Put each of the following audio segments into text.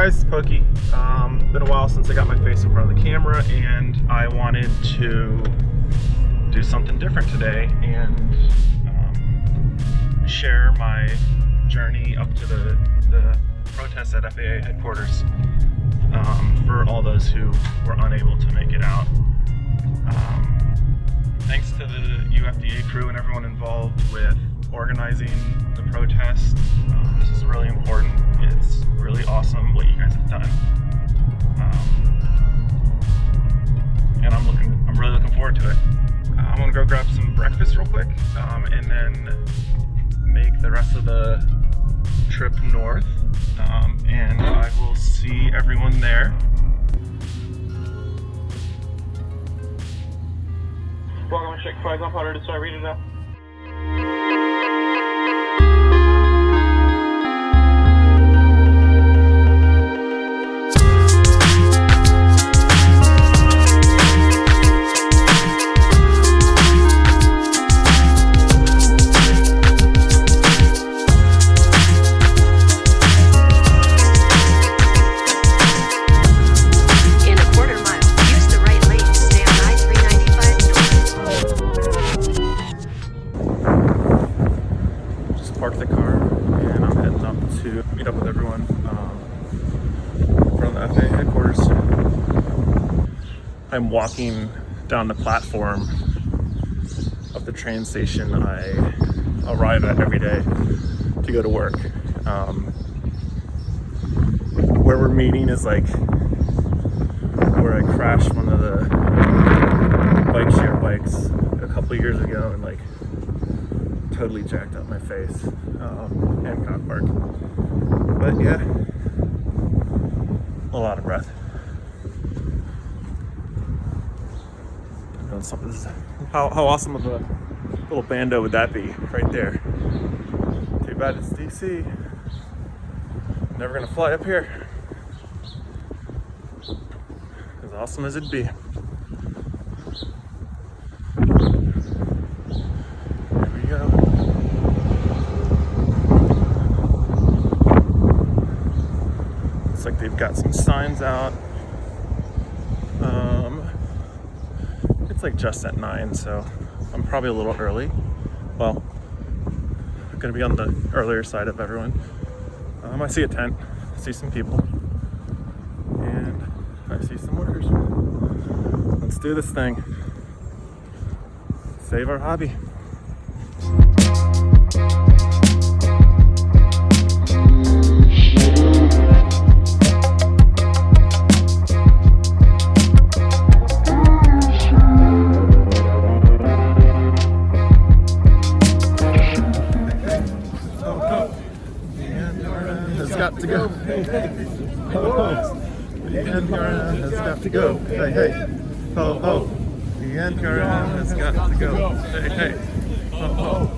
guys, Pokey. Been a while since I got my face in front of the camera, and I wanted to do something different today and share my journey up to the protest at FAA headquarters for all those who were unable to make it out. Thanks to the UFDA crew and everyone involved with organizing the protest. This is really important. It's really awesome what you guys have done. And I'm really looking forward to it. I'm gonna go grab some breakfast real quick, and then make the rest of the trip north. And I will see everyone there. Welcome to check 5 on powder to start reading now. Park the car, and I'm heading up to meet up with everyone in front of the FAA headquarters. I'm walking down the platform of the train station I arrive at every day to go to work. Where we're meeting is like where I crashed one of the bike share bikes a couple years ago and like totally jacked up my face. Hancock Park. But yeah, a lot of breath. Doing something. How awesome of a little bando would that be right there? Too bad it's DC. Never gonna fly up here. As awesome as it'd be. There we go. Looks like they've got some signs out. It's like just at 9, so I'm probably a little early. Well, I'm gonna be on the earlier side of everyone. I see a tent, I see some people, and I see some workers. Let's do this thing. Save our hobby. Got to go. The NPRM has got to go. Hey, hey. Oh, oh. The NPRM has got to go. Hey, hey. Oh, oh.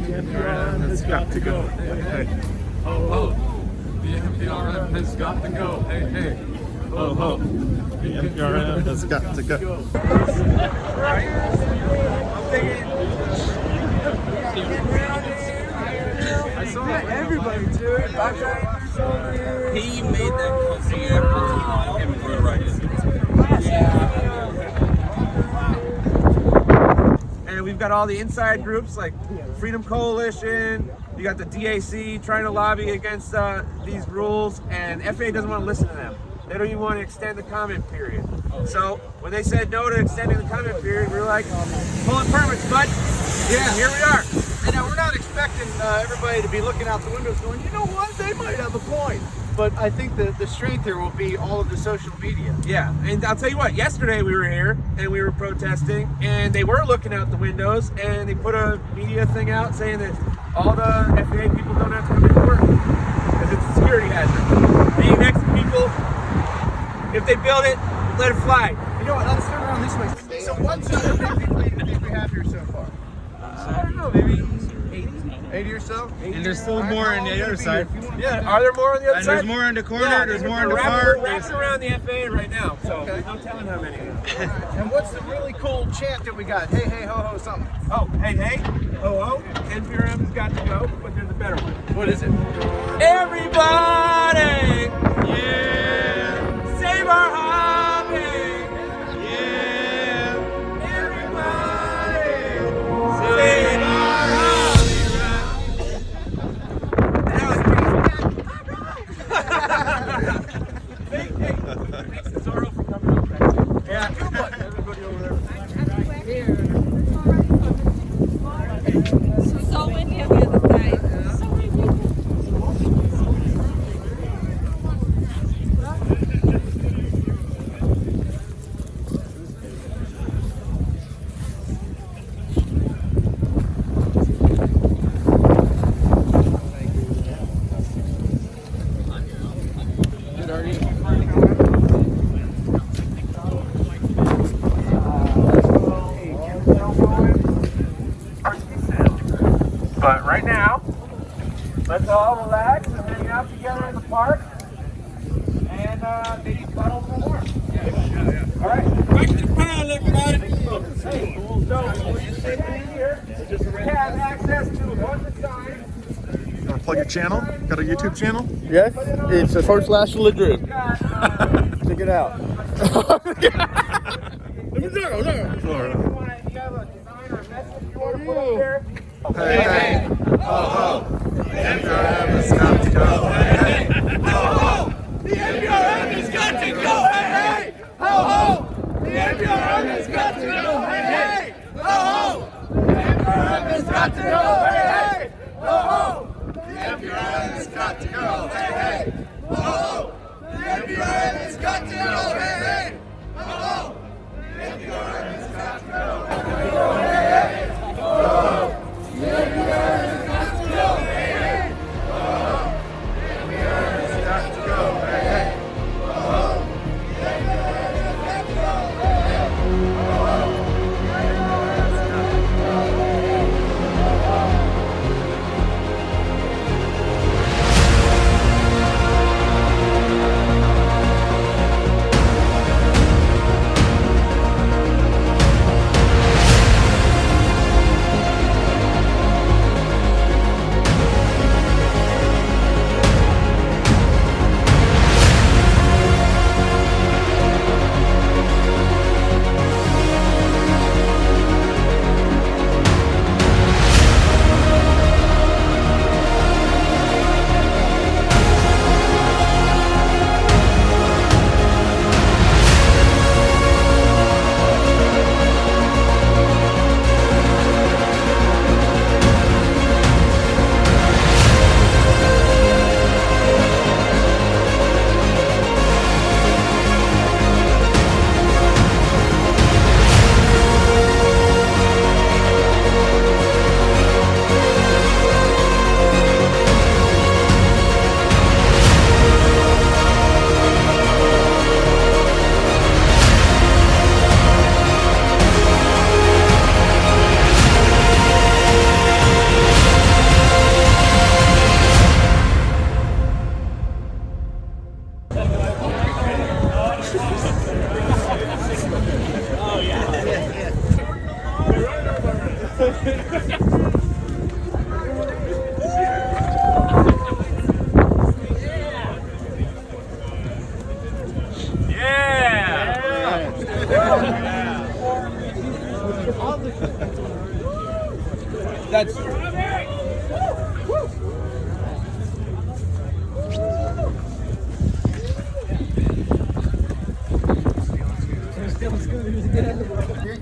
The NPRM has got to go. Hey, hey. Oh, oh. The NPRM has got to go. Hey, hey. Oh, oh. The NPRM has got to go. I saw everybody do it. He made that pussy after him for right. And we've got all the inside groups like Freedom Coalition. You got the DAC trying to lobby against these rules, and FAA doesn't want to listen to them. They don't even want to extend the comment period. So when they said no to extending the comment period, we were like, pulling permits, bud. Yeah, here we are. And we're not expecting everybody to be looking out the windows going, you know what, they might have a point. But I think the strength here will be all of the social media. Yeah, and I'll tell you what, yesterday we were here and we were protesting and they were looking out the windows and they put a media thing out saying that all the FAA people don't have to come into work because it's a security hazard. Being next to people, if they build it, let it fly. You know what, let's turn around this way. So what's how many people do you think we have here so far? I don't know, maybe 80 or so? And there's still more on the other side. Yeah, are there more on the other And side? there's more in the corner, Yeah, there's more in the we're park. wrapping around the FAA right now, so Okay. no telling how many. And what's the really cool chant that we got? Hey, hey, ho, ho, something. Oh, hey, hey, oh, NPRM's got to go, but there's a better one. What is it? Everybody everybody! Yeah! Save our hobby! Yeah! Everybody! Save our hobby! Thanks to Zorro for coming up there. Yeah. Everybody over there. So windy on the other side. So windy. But right now, let's all relax and hang out together in the park and maybe cuddle for more. All right. Back to the pound, everybody. Hey, so when you sit in here, you have access to one side. You want to plug your channel? Got a YouTube channel? Yes, it's a first last Madrid. Check it out. Florida. You have a design or a message you want to put up there? Hey, hey, ho, ho. The NPRM has got to go. Hey, hey, ho, ho. The NPRM has got to go. Hey, hey, ho, ho. The NPRM has got to go. Hey, hey, ho, ho. The NPRM has got to go. Hey, hey, ho, ho. The NPRM has got to go. Hey, hey, ho, ho. The NPRM has got to go. Hey, hey, ho, ho. The NPRM has got to go. Hey, hey, ho, ho. The NPRM has got to go. Hey, hey, ho, ho. The NPRM has got to go. Hey, hey, ho, ho. The NPRM has got to go. Hey, hey, ho, ho. The NPRM has got to go. Hey, hey, ho, ho. That's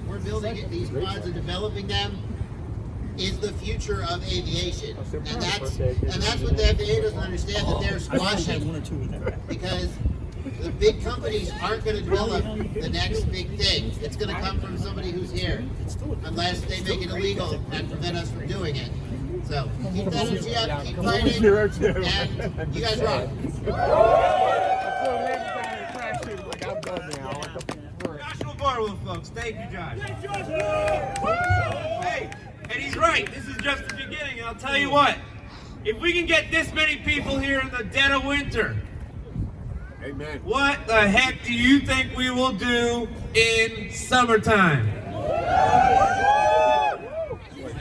We're building it, these quads and developing them is the future of aviation. And that's what the FAA doesn't understand, that they're squashing. Because the big companies aren't going to develop the next big thing. It's going to come from somebody who's here, unless they make it illegal and prevent us from doing it. So keep that energy up, keep fighting, and you guys rock. National Bar folks. Thank you, Josh. Hey, and he's right. This is just the beginning. And I'll tell you what. If we can get this many people here in the dead of winter, Amen. what the heck do you think we will do in summertime?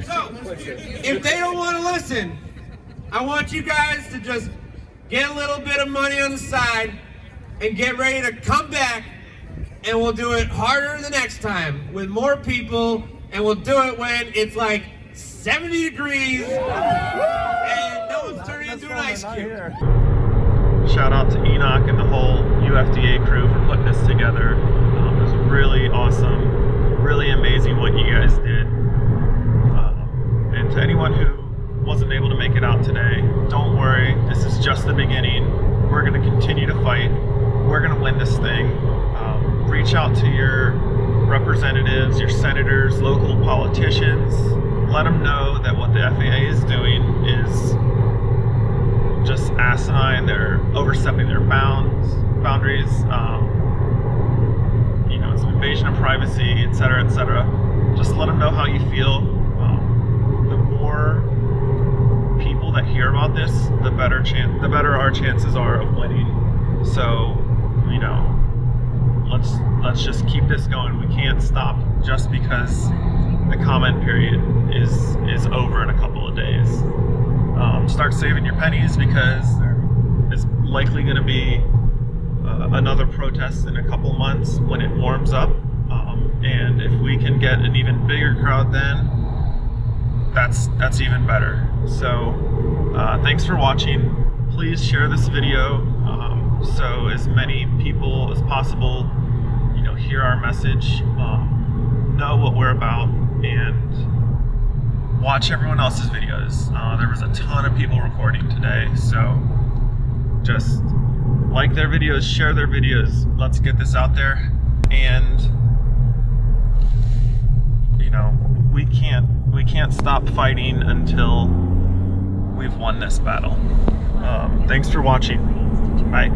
So, if they don't want to listen, I want you guys to just get a little bit of money on the side, and get ready to come back, and we'll do it harder the next time with more people, and we'll do it when it's like 70 degrees and no one's turning into an ice cube. Shout out to Enoch and the whole UFDA crew for putting this together. It was really awesome, really amazing what you guys did. And to anyone who wasn't able to make it out today, don't worry, this is just the beginning. We're going to continue to fight. We're going to win this thing. Reach out to your representatives, your senators, local politicians. Let them know that what the FAA is doing is just asinine. They're overstepping their boundaries. You know, it's an invasion of privacy, etc., etc. Just let them know how you feel. The more people that hear about this, the better our chances are of winning. So, you know, let's just keep this going. We can't stop just because the comment period is over in a couple of days. Start saving your pennies because there is likely going to be another protest in a couple months when it warms up. And if we can get an even bigger crowd then, that's even better. So thanks for watching. Please share this video so as many people as possible, you know, hear our message, know what we're about, and watch everyone else's videos. There was a ton of people recording today, so just like their videos, share their videos. Let's get this out there. And you know, we can't stop fighting until we've won this battle. Thanks for watching. Bye.